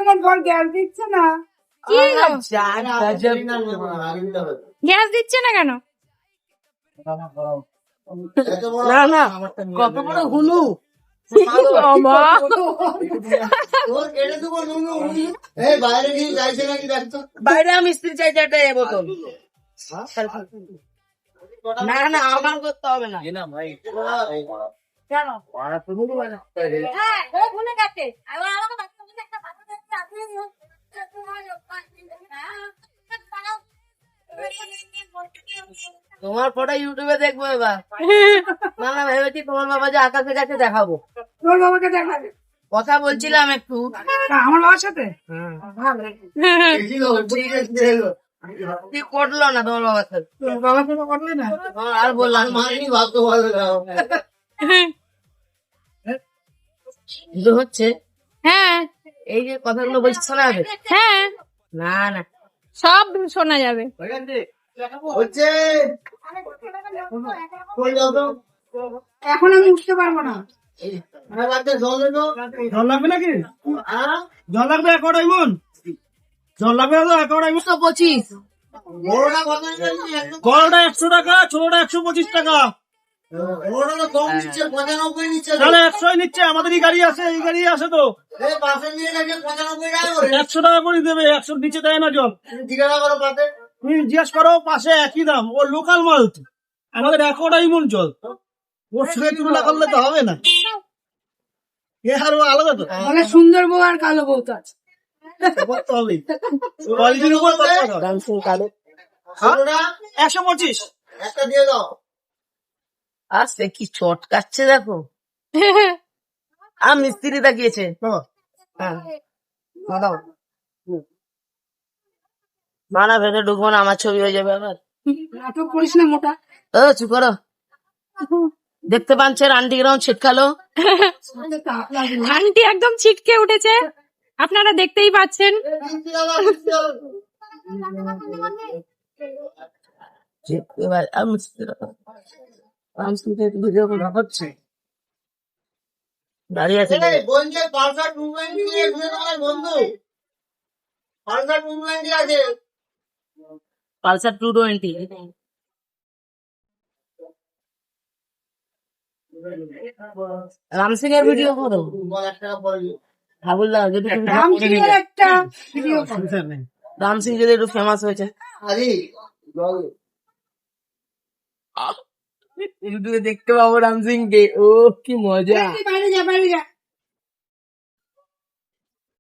তোমার ঘর গ্যাস দিচ্ছে না? কি গ্যাস দিচ্ছে না কেন? না না, কত বড় হুলু। বাইরে আমি স্ত্রী চাইতে একটা বোতল। না না, আমার করতে হবে না। কেন তোমার ফটো ইউটিউবে দেখবো এবার। না না, ভেবেছি তোমার বাবা যে আকাশের কাছে দেখাবো। তোর বাবাকে দেখাবে? কথা বলছিলাম একটু আমার বাবার সাথে। কি করলো না তোমার বাবার সাথে? তোর বাবার সাথে করলে না? আর বললাম হচ্ছে হ্যাঁ এই যে কথাগুলো বলছি শোনা যাবে? হ্যাঁ, না না, সব শোনা যাবে। হচ্ছে এখন আমি উঠতে পারবো না। জল লাগবে নাকি? জল লাগবে 1 ডায়মন্ড? জল লাগবে না তো 1 ডায়মন্ড? 125 বড়টা 100 টাকা, ছোটটা 125 টাকা। তাহলে 100 নিচ্ছে, আমাদেরই গাড়ি আছে, এই গাড়ি আছে তো। 100 টাকা করে দেবে, 100 নিচে দেয় না জল। তুমি জিজ্ঞেস করো, পাশে একই দাম, ও লোকাল মাল তো। আমাদের 1 ডায়মন্ড জল, ওর সঙ্গে তুলনা করলে তো হবে না। এ আরো আলাদা তো, মানে সুন্দর বউ আর কালো বউ তো আছে। করতে হবে। কোয়ালিটির উপর কথা। 125 আসছে কি চটকাচ্ছে দেখো। আর মিস্ত্রি তাকিয়েছে। হ্যাঁ, দাও। মানা ভেতরে ঢুকবো না, আমার ছবি হয়ে যাবে আবার। নাটক করিস না মোটা। ও চুপ করো। দেখতে পাচ্ছেন আন্টি গ্রাউন্ড ছিটকালো। আন্টি একদম ছিটকে উঠেছে, আপনারা দেখতেই পাচ্ছেন। দাঁড়িয়ে আছে পালসার 220। রামসিং এর ভিডিও করো হাবুল্লাহ, যদি রামসিংয়ের একটা ভিডিও করো। রামসিং যদি একটু ফেমাস হয়েছে ইউটিউবে দেখতে পাবো রামসিং কে। ও কি মজা। বাইরে যা, বাইরে যা।